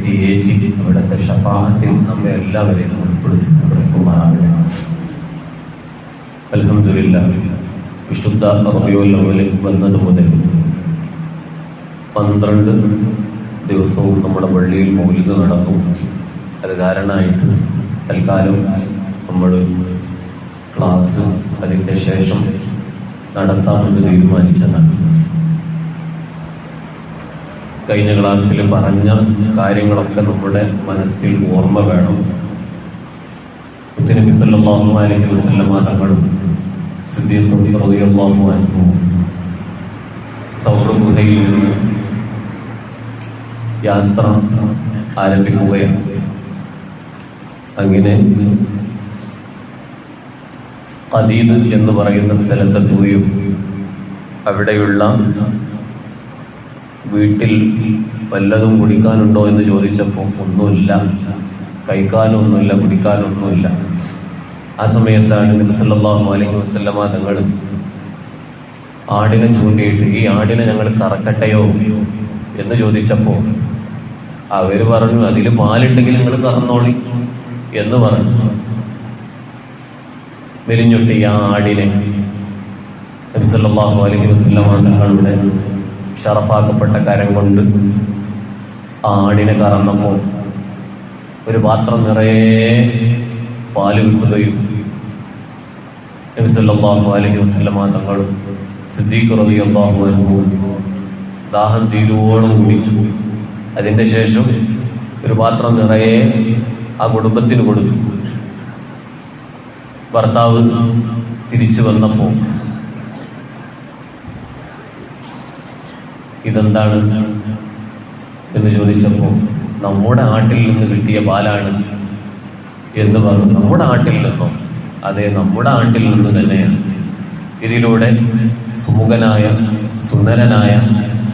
ചുറ്റിയേറ്റി അവിടുത്തെ ഷഫാഅത്തിൽ നമ്മെ എല്ലാവരെയും ഉൾപ്പെടുത്തി കൊടുക്കുമാറാകട്ടെ. അൽഹംദുലില്ലാഹ്, വിശുദ്ധ റബീഉൽ അവ്വലിൽ വന്നത് മുതൽ 12 ദിവസവും നമ്മുടെ പള്ളിയിൽ മൗലിദ് നടന്നു. അത് കാരണമായിട്ട് തൽക്കാലം നമ്മൾ ക്ലാസ് അതിൻ്റെ ശേഷം നടത്താമെന്ന് തീരുമാനിച്ചതാണ്. കഴിഞ്ഞ ക്ലാസ്സിൽ പറഞ്ഞ കാര്യങ്ങളൊക്കെ നമ്മുടെ മനസ്സിൽ ഓർമ്മ വേണം. നബി സല്ലല്ലാഹു അലൈഹി വസല്ലമ തങ്ങളും സിദ്ദീഖ് റളിയല്ലാഹു അൻഹു സൗർ ഗുഹയിൽ നിന്ന് യാത്ര ആരംഭിക്കുകയാണ്. അങ്ങനെ ഖദീദ് എന്ന് പറയുന്ന സ്ഥലത്തെത്തുകയും അവിടെയുള്ള വീട്ടിൽ വല്ലതും കുടിക്കാനുണ്ടോ എന്ന് ചോദിച്ചപ്പോൾ ഒന്നുമില്ല, കഴിക്കാനൊന്നുമില്ല, കുടിക്കാനൊന്നുമില്ല. ആ സമയത്താണ് നബി സല്ലല്ലാഹു അലൈഹി വസല്ലമ തങ്ങൾ ആടിനെ ചൂണ്ടിയിട്ട് ഈ ആടിനെ ഞങ്ങൾ കറക്കട്ടെയോ എന്ന് ചോദിച്ചപ്പോൾ അവർ പറഞ്ഞു, അതിൽ പാലുണ്ടെങ്കിൽ നിങ്ങൾ കറന്നോളി എന്ന് പറഞ്ഞു. മെലിഞ്ഞൊട്ടി ആ ആടിനെ നബി സല്ലല്ലാഹു അലൈഹി വസല്ലമ തങ്ങളുടെ ഷറഫാക്കപ്പെട്ട കരം കൊണ്ട് ആ ആടിനെ കറന്നപ്പോൾ ഒരു പാത്രം നിറയെ പാല് കിട്ടുകയും നബി സല്ലല്ലാഹു അലൈഹി വസല്ലമ തങ്ങളും സിദ്ദീഖ് റളിയല്ലാഹു അൻഹു ദാഹം തീരുവോളം കുടിച്ചു. അതിൻ്റെ ശേഷം ഒരു പാത്രം നിറയെ ആ കുടുംബത്തിന് കൊടുത്തു. ഭർത്താവ് തിരിച്ചു വന്നപ്പോൾ ഇതെന്താണ് എന്ന് ചോദിച്ചപ്പോൾ നമ്മുടെ ആട്ടിൽ നിന്ന് കിട്ടിയ പാലാണ് എന്ന് പറഞ്ഞു. നമ്മുടെ ആട്ടിൽ നിന്നോ? അതെ, നമ്മുടെ ആട്ടിൽ നിന്ന് തന്നെയാണ്. ഇതിലൂടെ സുമുഖനായ, സുന്ദരനായ,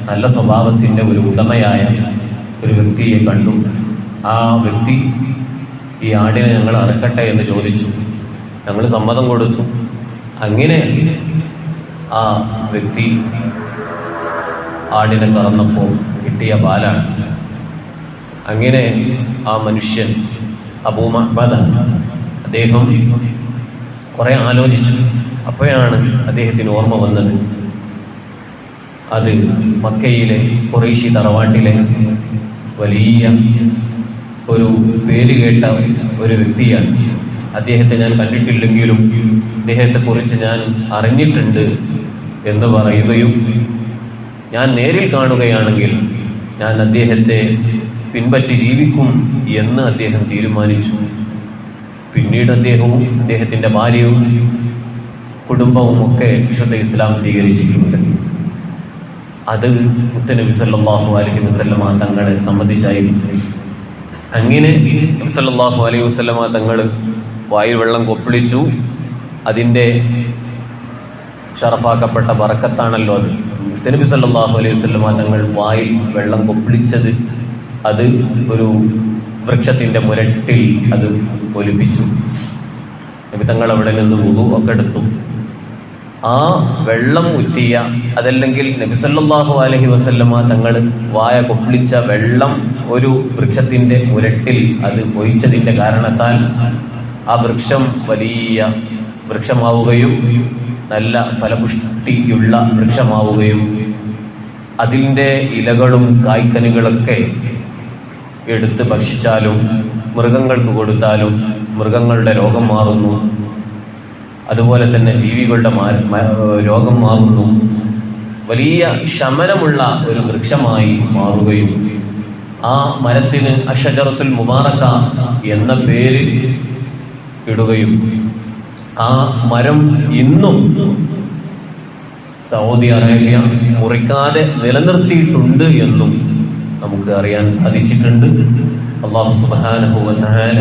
നല്ല സ്വഭാവത്തിൻ്റെ ഒരു ഉടമയായ ഒരു വ്യക്തിയെ കണ്ടു. ആ വ്യക്തി ഈ ആടിനെ ഞങ്ങൾ അറക്കട്ടെ എന്ന് ചോദിച്ചു. ഞങ്ങൾ സമ്മതം കൊടുത്തു. അങ്ങനെ ആ വ്യക്തി ആടിനെ കറന്നപ്പോൾ കിട്ടിയ പാലാണ്. അങ്ങനെ ആ മനുഷ്യൻ അബൂ മഅ്ബദ അദ്ദേഹം കുറെ ആലോചിച്ചു. അപ്പോഴാണ് അദ്ദേഹത്തിന് ഓർമ്മ വന്നത്, അത് മക്കയിലെ ഖുറൈശി തറവാട്ടിലെ വലിയ ഒരു പേര് കേട്ട ഒരു വ്യക്തിയാണ്. അദ്ദേഹത്തെ ഞാൻ കണ്ടിട്ടില്ലെങ്കിലും അദ്ദേഹത്തെക്കുറിച്ച് ഞാൻ അറിഞ്ഞിട്ടുണ്ട് എന്ന് പറയുകയും ഞാൻ നേരിൽ കാണുകയാണെങ്കിൽ ഞാൻ അദ്ദേഹത്തെ പിൻപറ്റി ജീവിക്കും എന്ന് അദ്ദേഹം തീരുമാനിച്ചു. പിന്നീട് അദ്ദേഹവും അദ്ദേഹത്തിൻ്റെ ഭാര്യയും കുടുംബവും ഒക്കെ വിശുദ്ധ ഇസ്ലാം സ്വീകരിച്ചിട്ടുണ്ട്. അത് മുത്തുനബി സല്ലല്ലാഹു അലൈഹി വസല്ലമ തങ്ങളെ സംബന്ധിച്ചായിരുന്നു. അങ്ങനെ നബി സല്ലല്ലാഹു അലൈഹി വസല്ലമ തങ്ങൾ വായിൽ വെള്ളം കൊപ്പിളിച്ചു. അതിൻ്റെ ഷറഫാക്കപ്പെട്ട ബറക്കത്താണല്ലോ അത്. മുത്തുനബി സല്ലല്ലാഹു അലൈഹി വസല്ലമ തങ്ങൾ വായിൽ വെള്ളം കൊപ്പിളിച്ചത് അത് ഒരു വൃക്ഷത്തിൻ്റെ മുരട്ടിൽ അത് ഒലിപ്പിച്ചു. നബി തങ്ങൾ അവിടെ നിന്ന് വുളു ഒക്കെ എടുത്തു. ആ വെള്ളം ഉറ്റിയ, അതല്ലെങ്കിൽ നബി സല്ലല്ലാഹു അലൈഹി വസല്ലമ തങ്ങൾ വായ കൊപ്പിളിച്ച വെള്ളം ഒരു വൃക്ഷത്തിൻ്റെ മുരട്ടിൽ അത് ഒഴിച്ചതിൻ്റെ കാരണത്താൽ ആ വൃക്ഷം വലിയ വൃക്ഷമാവുകയും നല്ല ഫലപുഷ്ടിയുള്ള വൃക്ഷമാവുകയും അതിൻ്റെ ഇലകളും കായ്ക്കനികളൊക്കെ എടുത്ത് ഭക്ഷിച്ചാലും മൃഗങ്ങൾക്ക് കൊടുത്താലും മൃഗങ്ങളുടെ രോഗം മാറുന്നു. അതുപോലെ തന്നെ ജീവികളുടെ രോഗം മാറുന്നു. വലിയ ശമനമുള്ള ഒരു വൃക്ഷമായി മാറുകയും ആ മരത്തിന് അഷജറത്തുൽ മുബാറക എന്ന പേര് ഇടുകയും ആ മരം ഇന്നും സൗദി അറേബ്യ മുറിക്കാതെ നിലനിർത്തിയിട്ടുണ്ട് എന്നും നമുക്ക് അറിയാൻ സാധിച്ചിട്ടുണ്ട്. അല്ലാഹു സുബ്ഹാനഹു വ തആല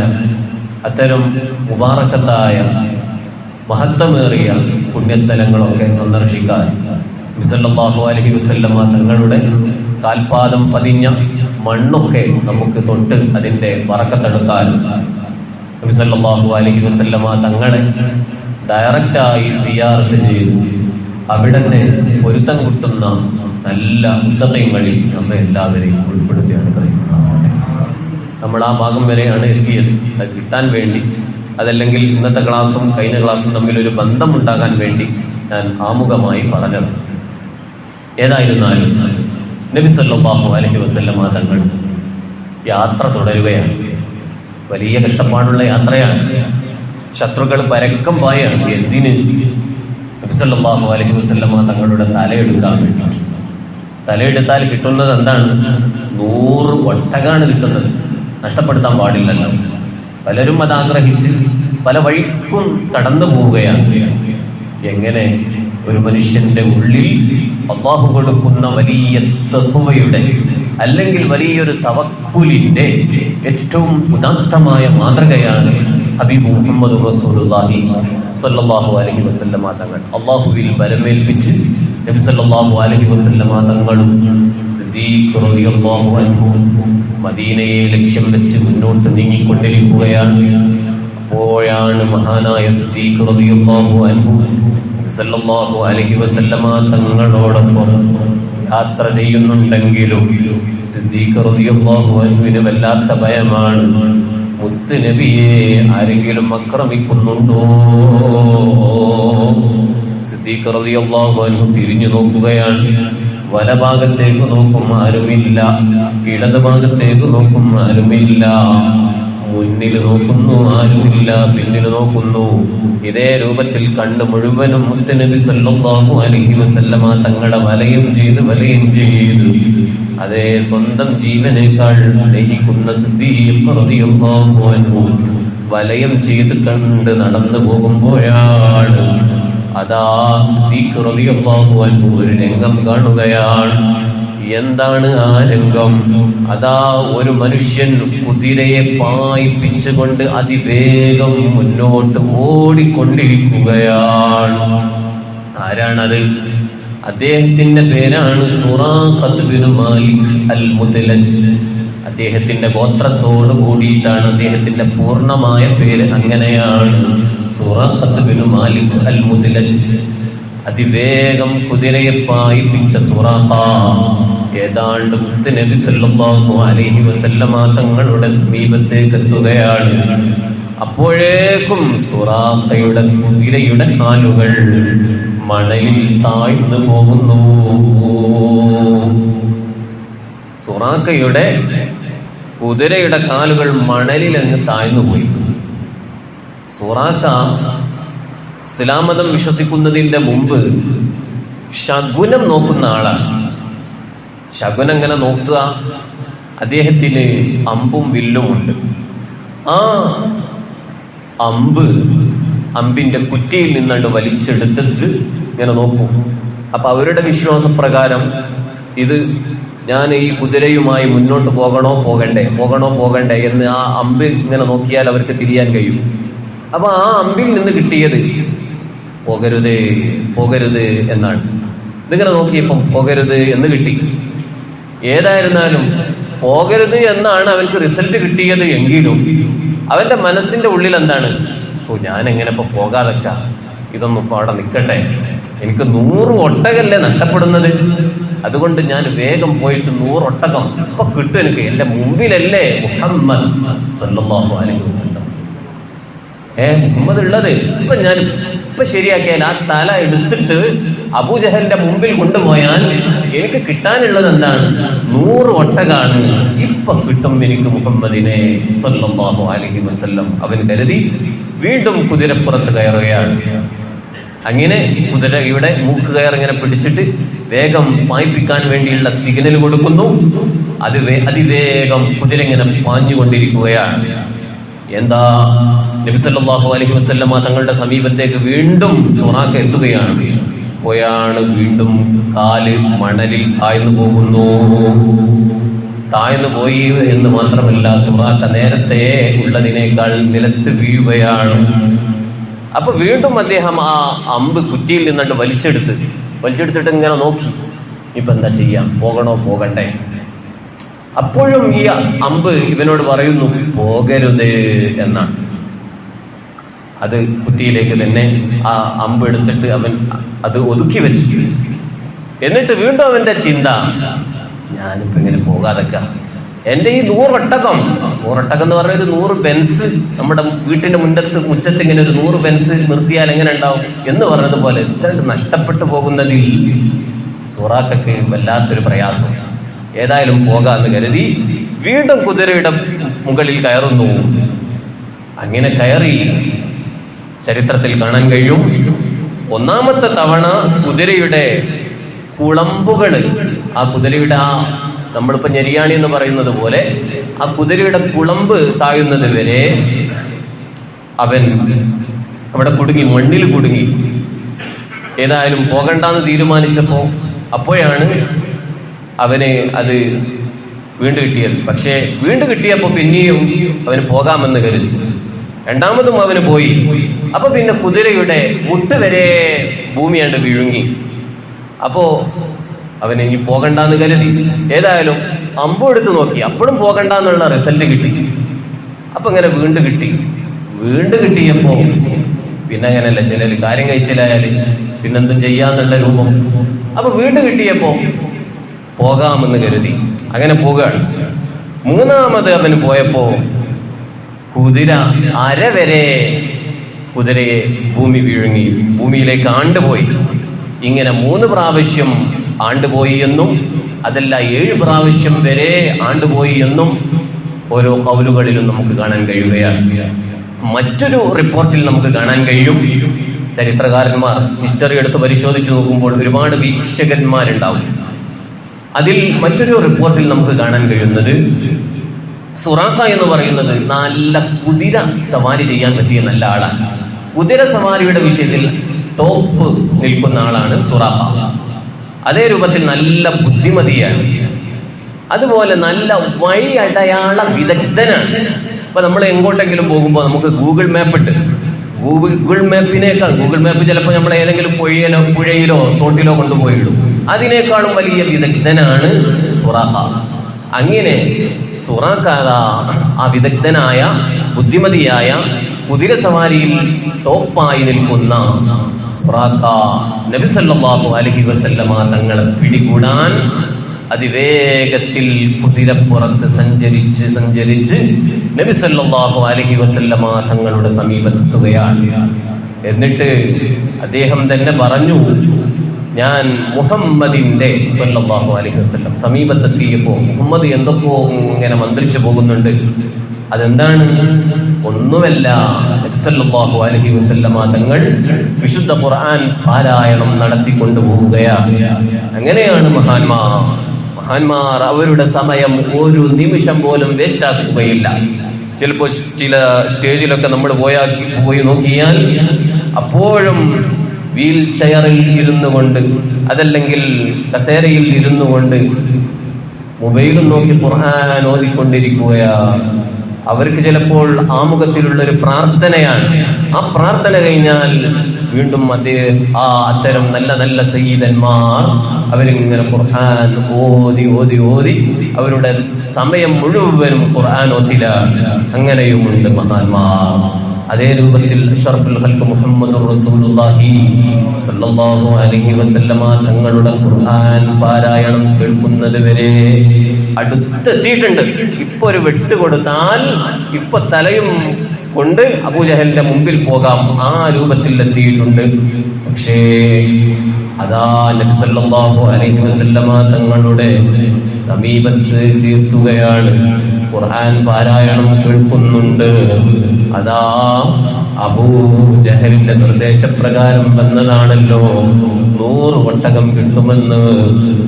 അത്തരം മുബാറക്കത്തായ മഹത്വമേറിയ പുണ്യസ്ഥലങ്ങളൊക്കെ സന്ദർശിക്കാൻ നബി സല്ലല്ലാഹു അലൈഹി വസല്ലമ തങ്ങളുടെ കാൽപാദം പതിഞ്ഞ മണ്ണൊക്കെ നമുക്ക് തൊട്ട് അതിൻ്റെ ബറക്കത്തെടുക്കാൻ നബി സല്ലല്ലാഹു അലൈഹി വസല്ലമ തങ്ങളെ ഡയറക്റ്റായി സിയാറത്ത് ചെയ്തു അവിടത്തെ പൊരുത്തം കിട്ടുന്ന നല്ല മുത്തഖീങ്ങളിൽ നമ്മെ എല്ലാവരെയും ഉൾപ്പെടുത്തി അനുഗ്രഹിക്കുന്നതാണ്. നമ്മൾ ആ ഭാഗം വരെയാണ് എത്തിയത്. അത് കിട്ടാൻ വേണ്ടി, അതല്ലെങ്കിൽ ഇന്നത്തെ ക്ലാസ്സും കഴിഞ്ഞ ക്ലാസ്സും തമ്മിലൊരു ബന്ധമുണ്ടാകാൻ വേണ്ടി ഞാൻ ആമുഖമായി പറഞ്ഞത്. ഏതായിരുന്നാലും നബി സല്ലല്ലാഹു അലൈഹി വസല്ലമ തങ്ങൾ യാത്ര തുടരുകയാണ്. വലിയ കഷ്ടപ്പാടുള്ള യാത്രയാണ്. ശത്രുക്കൾ പരക്കം പായാണ്. എന്തിന്? നബി സല്ലല്ലാഹു അലൈഹി വസല്ലമ തങ്ങളുടെ തലയെടുക്കാൻ വേണ്ടി. തലയെടുത്താൽ കിട്ടുന്നത് എന്താണ്? 100 ഒട്ടകാണ് കിട്ടുന്നത്. നഷ്ടപ്പെടുത്താൻ പാടില്ലല്ലോ. പലരും അത് ആഗ്രഹിച്ച് പല വഴിക്കും കടന്നു പോവുകയാണ്. എങ്ങനെ ഒരു മനുഷ്യന്റെ ഉള്ളിൽ അല്ലാഹു കൊടുക്കുന്ന വലിയ തഖ്വയുടെ അല്ലെങ്കിൽ വലിയൊരു തവക്കുലിന്റെ ഏറ്റവും ഉദാത്തമായ മാതൃകയാണ് ഹബീബ് മുഹമ്മദ് റസൂലുള്ളാഹി സ്വല്ലല്ലാഹു അലൈഹി വസല്ലമ തങ്ങൾ. അല്ലാഹുവിൽ ബലമേൽപ്പിച്ച് നബി സല്ലല്ലാഹു അലൈഹി വസല്ലമ തങ്ങളും സിദ്ദീഖ് റളിയല്ലാഹു അൻഹു മദീനയെ ലക്ഷ്യം വെച്ച് മുന്നോട്ട് നീങ്ങിക്കൊണ്ടിരിക്കുകയാണ്. അപ്പോഴാണ് മഹാനായ സിദ്ദീഖ് റളിയല്ലാഹു അൻഹു സല്ലല്ലാഹു അലൈഹി വസല്ലമ തങ്ങളോടൊപ്പം യാത്ര ചെയ്യുന്നുണ്ടെങ്കിലും സിദ്ദീഖ് റളിയല്ലാഹു അൻഹുവിന് വല്ലാത്ത ഭയമാണ്. മുത്ത് നബിയെ ആരെങ്കിലും ആക്രമിക്കുന്നുണ്ടോ? സിദ്ദീഖ് റളിയല്ലാഹു അൻഹു തിരിഞ്ഞു നോക്കുകയാണ്. വലഭാഗത്തേക്ക് നോക്കും, ആരുമില്ല. ഇടത് ഭാഗത്തേക്ക് നോക്കും, ആരുമില്ല. മുന്നിൽ നോക്കുന്നു, ആരുമില്ല. പിന്നിൽ നോക്കുന്നു. ഇതേ രൂപത്തിൽ കണ്ണ് മുഴുവനും മുത്തുനബി സല്ലല്ലാഹു അലൈഹി വസല്ലമ തങ്ങളെ വലയം ചെയ്ത് അതേ സ്വന്തം ജീവനേക്കാൾ സ്നേഹിക്കുന്ന സിദ്ദീഖ് റളിയല്ലാഹു അൻഹു വലയം ചെയ്ത് കണ്ട് നടന്നു പോകുമ്പോഴാണ് അതാ സിദ്ദീഖ് റളിയല്ലാഹു അൻഹു ഒരു രംഗം കാണുകയാണ്. എന്താണ് ആ രംഗം? അതാ ഒരു മനുഷ്യൻ കുതിരയെ പായിപ്പിച്ചുകൊണ്ട് അതിവേഗം മുന്നോട്ട് ഓടിക്കൊണ്ടിരിക്കുകയാണ്. ആരാണത്? അദ്ദേഹത്തിന്റെ പേരാണ് സുറാഖത്ത് ബിൻ മാലിക് അൽ മുദ്ലജ്. അദ്ദേഹത്തിന്റെ ഗോത്രത്തോട് കൂടിയിട്ടാണ് അദ്ദേഹത്തിന്റെ പൂർണ്ണമായ പേര്. അങ്ങനെയാണ് സുറാഖത്ത് ബിൻ മാലിക് അൽ മുദ്ലജ്. അതിവേഗം കുതിരയെ പായിപ്പിച്ച സുറാഖ ഏതാണ്ട് മുത്തുനബി സല്ലല്ലാഹു അലൈഹി വസല്ലമ തങ്ങളുടെ സമീപത്തേക്ക് എത്തുകയാണ്. അപ്പോഴേക്കും സുറാഖയുടെ കുതിരയുടെ കാലുകൾ മണലിൽ താഴ്ന്നു പോകുന്നു. സുറാഖയുടെ കുതിരയുടെ കാലുകൾ മണലിൽ അങ്ങ് താഴ്ന്നുപോയി. സുറാഖ ഇസ്ലാം മതം വിശ്വസിക്കുന്നതിന്റെ മുമ്പ് ശകുനം നോക്കുന്ന ആളാണ്. ശകുനം എങ്ങനെ നോക്കുക? അദ്ദേഹത്തിന് അമ്പും വില്ലും ഉണ്ട്. ആ അമ്പിന്റെ കുറ്റിയിൽ നിന്നാണ്ട് വലിച്ചെടുത്തിട്ട് ഇങ്ങനെ നോക്കും. അപ്പൊ അവരുടെ വിശ്വാസപ്രകാരം ഇത് ഞാൻ ഈ കുതിരയുമായി മുന്നോട്ട് പോകണോ പോകണ്ടേ എന്ന് ആ അമ്പ് ഇങ്ങനെ നോക്കിയാൽ അവർക്ക് തിരിയാൻ കഴിയും. അപ്പൊ ആ അമ്പിൽ നിന്ന് കിട്ടിയത് പോകരുത് എന്നാണ്. ഇതിങ്ങനെ നോക്കിയപ്പം പോകരുത് എന്ന് കിട്ടി. ഏതായിരുന്നാലും പോകരുത് എന്നാണ് അവൻക്ക് റിസൾട്ട് കിട്ടിയത്. എങ്കിലും അവന്റെ മനസ്സിന്റെ ഉള്ളിൽ എന്താണ്? ഞാൻ എങ്ങനെ ഇപ്പൊ പോകാതൊക്കെ, ഇതൊന്നും ഇപ്പൊ അവിടെ നിൽക്കട്ടെ, എനിക്ക് 100 ഒട്ടകല്ലേ നഷ്ടപ്പെടുന്നത്, അതുകൊണ്ട് ഞാൻ വേഗം പോയിട്ട് 100 ഒട്ടകം ഇപ്പൊ കിട്ടും എനിക്ക്. എന്റെ മുമ്പിലല്ലേ മുഹമ്മദ് സല്ലല്ലാഹു അലൈഹി വസല്ലം മുഹമ്മദ് ഉള്ളത്. ഇപ്പൊ ശരിയാക്കിയാൽ ആ തല എടുത്തിട്ട് അബൂജഹലിന്റെ മുമ്പിൽ കൊണ്ടുപോയാൽ എനിക്ക് കിട്ടാനുള്ളത് എന്താണ്? 100 ഒട്ടകാണ്. ഇപ്പൊ കിട്ടും എനിക്ക് മുഹമ്മദിനെ സല്ലല്ലാഹു അലൈഹി വസല്ലം. അവൻ കരുതി വീണ്ടും കുതിരപ്പുറത്ത് കയറുകയാണ്. അങ്ങനെ കുതിരയുടെ മൂക്ക് കയറിങ്ങനെ പിടിച്ചിട്ട് വേഗം പായിപ്പിക്കാൻ വേണ്ടിയുള്ള സിഗ്നൽ കൊടുക്കുന്നു. അതിവേഗം കുതിര ഇങ്ങനെ പാഞ്ഞുകൊണ്ടിരിക്കുകയാണ്. എന്താ? നബി സല്ലല്ലാഹു അലൈഹി വസല്ലമ തങ്ങളുടെ സമീപത്തേക്ക് വീണ്ടും സുറാഖ എത്തുകയാണ്. വീണ്ടും കാല് മണലിൽ താഴ്ന്നു പോകുന്നു. താഴ്ന്നു പോയി എന്ന് മാത്രമല്ല, സുറാഖ നേരത്തെ ഉള്ളതിനേക്കാൾ നിലത്ത് വീഴുകയാണ്. അപ്പൊ വീണ്ടും അദ്ദേഹം ആ അമ്പ് കുറ്റിയിൽ നിന്നിട്ട് വലിച്ചെടുത്തിട്ട് ഇങ്ങനെ നോക്കി, ഇപ്പൊ എന്താ ചെയ്യാം, പോകണ്ടേ? അപ്പോഴും ഈ അമ്പ് ഇവനോട് പറയുന്നു പോകരുത് എന്നാണ്. അത് കുറ്റിയിലേക്ക് തന്നെ ആ അമ്പ് എടുത്തിട്ട് അവൻ അത് ഒതുക്കി വെച്ചു. എന്നിട്ട് വീണ്ടും അവന്റെ ചിന്ത, ഞാനിപ്പോ ഇങ്ങനെ പോകാതൊക്കെ എന്റെ ഈ 100 ഒട്ടകം എന്ന് പറഞ്ഞ ഒരു 100 ബെൻസ് നമ്മുടെ വീട്ടിന്റെ മുറ്റത്ത് ഇങ്ങനെ ഒരു 100 ബെൻസ് നിർത്തിയാൽ എങ്ങനെ ഉണ്ടാവും എന്ന് പറഞ്ഞതുപോലെ ഇത്രണ്ട് നഷ്ടപ്പെട്ടു പോകുന്നതിൽ സുറാഖയ്ക്ക് വല്ലാത്തൊരു പ്രയാസം. ഏതായാലും പോകാന്ന് കരുതി വീണ്ടും കുതിരയുടെ മുകളിൽ കയറുന്നു. അങ്ങനെ കയറി ചരിത്രത്തിൽ കാണാൻ കഴിയും, ഒന്നാമത്തെ തവണ കുതിരയുടെ കുളമ്പുകള്, ആ കുതിരയുടെ നമ്മളിപ്പോ ഞെരിയാണി എന്ന് പറയുന്നത് പോലെ ആ കുതിരയുടെ കുളമ്പ് താഴുന്നത് വരെ അവൻ അവിടെ കുടുങ്ങി, മണ്ണിൽ കുടുങ്ങി. ഏതായാലും പോകണ്ടെന്ന് തീരുമാനിച്ചപ്പോ അപ്പോഴാണ് അവന് അത് വീണ്ടും കിട്ടിയത്. പക്ഷേ വീണ്ടും കിട്ടിയപ്പോ പിന്നെയും അവന് പോകാമെന്ന് കരുതി. രണ്ടാമതും അവന് പോയി. അപ്പൊ പിന്നെ കുതിരയുടെ മുട്ട് വരെ ഭൂമിയാണ്ട് വിഴുങ്ങി. അപ്പോ അവന് ഇനി പോകണ്ടെന്ന് കരുതി. ഏതായാലും അമ്പു എടുത്ത് നോക്കി, അപ്പോഴും പോകണ്ടെന്നുള്ള റിസൾട്ട് കിട്ടി. അപ്പൊ ഇങ്ങനെ വീണ്ടും കിട്ടിയപ്പോ പിന്നെ അങ്ങനെയല്ല, ചിലര് കാര്യം കഴിച്ചില്ലായാല് പിന്നെന്തും ചെയ്യാന്നുള്ള രൂപം. അപ്പൊ വീണ്ടും കിട്ടിയപ്പോ പോകാമെന്ന് കരുതി അങ്ങനെ പോവുകയാണ്. മൂന്നാമത് അവന് പോയപ്പോ കുതിര അരവരെ കുതിരയെ ഭൂമി വിഴുങ്ങി, ഭൂമിയിലേക്ക് ആണ്ടുപോയി. ഇങ്ങനെ 3 പ്രാവശ്യം ആണ്ടുപോയി എന്നും അതല്ല 7 പ്രാവശ്യം വരെ ആണ്ടുപോയി എന്നും ഓരോ കൗലുകളിലും നമുക്ക് കാണാൻ കഴിയുകയാണ്. മറ്റൊരു റിപ്പോർട്ടിൽ നമുക്ക് കാണാൻ കഴിയും, ചരിത്രകാരന്മാർ ഹിസ്റ്ററി എടുത്ത് പരിശോധിച്ച് നോക്കുമ്പോൾ ഒരുപാട് വീക്ഷകന്മാരുണ്ടാവും. അതിൽ മറ്റൊരു റിപ്പോർട്ടിൽ നമുക്ക് കാണാൻ കഴിയുന്നത് സുറാഖ എന്ന് പറയുന്നത് നല്ല കുതിര സവാരി ചെയ്യാൻ പറ്റിയ നല്ല ആളാണ്. കുതിര സവാരിയുടെ വിഷയത്തിൽ ടോപ്പ് നിൽക്കുന്ന ആളാണ് സുറാഖ. അതേ രൂപത്തിൽ നല്ല ബുദ്ധിമതിയാണ്, അതുപോലെ നല്ല വഴി അടയാള വിദഗ്ധനാണ്. ഇപ്പൊ നമ്മൾ എങ്ങോട്ടെങ്കിലും പോകുമ്പോൾ നമുക്ക് ഗൂഗിൾ മാപ്പ് ഉണ്ട്. ഗൂഗിൾ മാപ്പ് ചിലപ്പോൾ നമ്മൾ ഏതെങ്കിലും പുഴയിലോ തോട്ടിലോ കൊണ്ടുപോയിടും. അതിനേക്കാളും വലിയ വിദഗ്ധനാണ് സുറാഖ. അങ്ങനെ സുറാഖ ആ വിദഗ്ധനായ ബുദ്ധിമതിയായ കുതിര സവാരിയിൽ ടോപ്പായി നിൽക്കുന്ന സുറാഖ നബി സല്ലല്ലാഹു അലൈഹി വസല്ലമ തങ്ങളെ പിടികൂടാൻ അതിവേഗത്തിൽ കുതിരപ്പുറത്ത് സഞ്ചരിച്ച് നബി സല്ലല്ലാഹു അലൈഹി വസല്ലമ തങ്ങളുടെ സമീപത്തെത്തുകയാണ്. എന്നിട്ട് അദ്ദേഹം തന്നെ പറഞ്ഞു, ഞാൻ മുഹമ്മദിന്റെ സല്ലല്ലാഹു അലൈഹി വസല്ലം സമീപത്തെത്തിയപ്പോ മുഹമ്മദ് എന്തൊക്കെയോ ഇങ്ങനെ മന്ത്രിച്ചു പോകുന്നുണ്ട്. അതെന്താണ്? ഒന്നുമല്ല, നബി സല്ലല്ലാഹു അലൈഹി വസല്ലമ തങ്ങൾ വിശുദ്ധ ഖുർആൻ പാരായണം നടത്തിക്കൊണ്ടുപോവുകയാണ്. അങ്ങനെയാണ് മഹാന്മാർ അവരുടെ സമയം ഒരു നിമിഷം പോലും വേസ്റ്റ് ആക്കുകയില്ല. ചിലപ്പോൾ ചില സ്റ്റേജിലൊക്കെ നമ്മൾ പോയി നോക്കിയാൽ അപ്പോഴും വീൽ ചെയറിൽ ഇരുന്നു കൊണ്ട് അതല്ലെങ്കിൽ കസേരയിൽ ഇരുന്നു കൊണ്ട് മൊബൈലും നോക്കി ഖുർആൻ ഓതിക്കൊണ്ടിരിക്കുകയാണ്. അവർക്ക് ചിലപ്പോൾ ആമുഖത്തിലുള്ള ഒരു പ്രാർത്ഥനയാണ്. ആ പ്രാർത്ഥന കഴിഞ്ഞാൽ വീണ്ടും അത്തരം നല്ല സയ്യിദന്മാർ അവരിങ്ങനെ ഖുർആൻ ഓതി അവരുടെ സമയം മുഴുവനും ഖുർആൻ ഓതിലാണ്. അങ്ങനെയുമുണ്ട് മഹാന്മാർ. അതേ രൂപത്തിൽ അഷ്റഫുൽ ഖൽഖ് മുഹമ്മദുർ റസൂലുള്ളാഹി സ്വല്ലല്ലാഹു അലൈഹി വസല്ലമ തങ്ങളുടെ ഖുർആൻ പാരായണം കേൾക്കുന്നത് വരെ അടുത്തെത്തിയിട്ടുണ്ട്. ഇപ്പൊ ഒരു വെട്ട് കൊടുത്താൽ ഇപ്പൊ തലയും കൊണ്ട് അബൂജഹലിന്റെ മുമ്പിൽ പോകാം, ആ രൂപത്തിൽ എത്തിയിട്ടുണ്ട്. പക്ഷേ അതാ നബി സല്ലല്ലാഹു അലൈഹി വസല്ലമ തങ്ങളുടെ സമീപത്ത് എത്തുകയാണ്. ഖുർആൻ പാരായണം കേൾക്കുന്നുണ്ട്. അതാ അബൂജഹലിന്റെ നിർദ്ദേശപ്രകാരം വന്നതാണല്ലോ, 100 ഒട്ടകം കിട്ടുമെന്ന്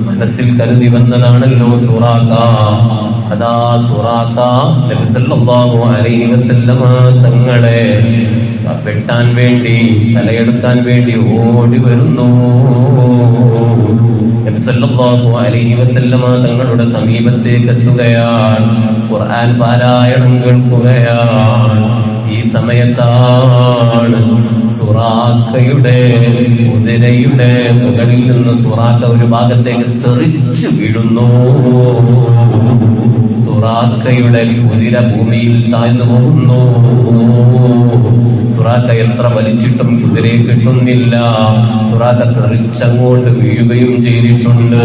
മനസ്സിൽ കരുതി വന്നതാണല്ലോ സുറാഖ. അതാ സുറാഖ നബി സല്ലല്ലാഹു അലൈഹി വസല്ലമ തങ്ങളെ വെട്ടാൻ വേണ്ടി, തലയെടുക്കാൻ വേണ്ടി ഓടി വരുന്നു. നബി സല്ലല്ലാഹു അലൈഹി വസല്ലമ തങ്ങളുടെ സമീപത്തേക്ക് എത്തുകയാണ്. ഖുർആൻ പാരായണം കേൾക്കുകയാണ്. ഈ സമയത്താണ് സുറാഖയുടെ കുതിരയുടെ മുകളിൽ നിന്ന് സുറാഖ ഒരു ഭാഗത്തേക്ക് തെറിച്ചു വീഴുന്നു. സുറാഖയുടെ കുതിര ഭൂമിയിൽ താഴ്ന്നു പോകുന്നു. സുറാഖ എത്ര വലിച്ചിട്ടും കുതിരയെ കിട്ടുന്നില്ല. സുറാഖ തെറിച്ചങ്ങോട്ട് വീഴുകയും ചെയ്തിട്ടുണ്ട്.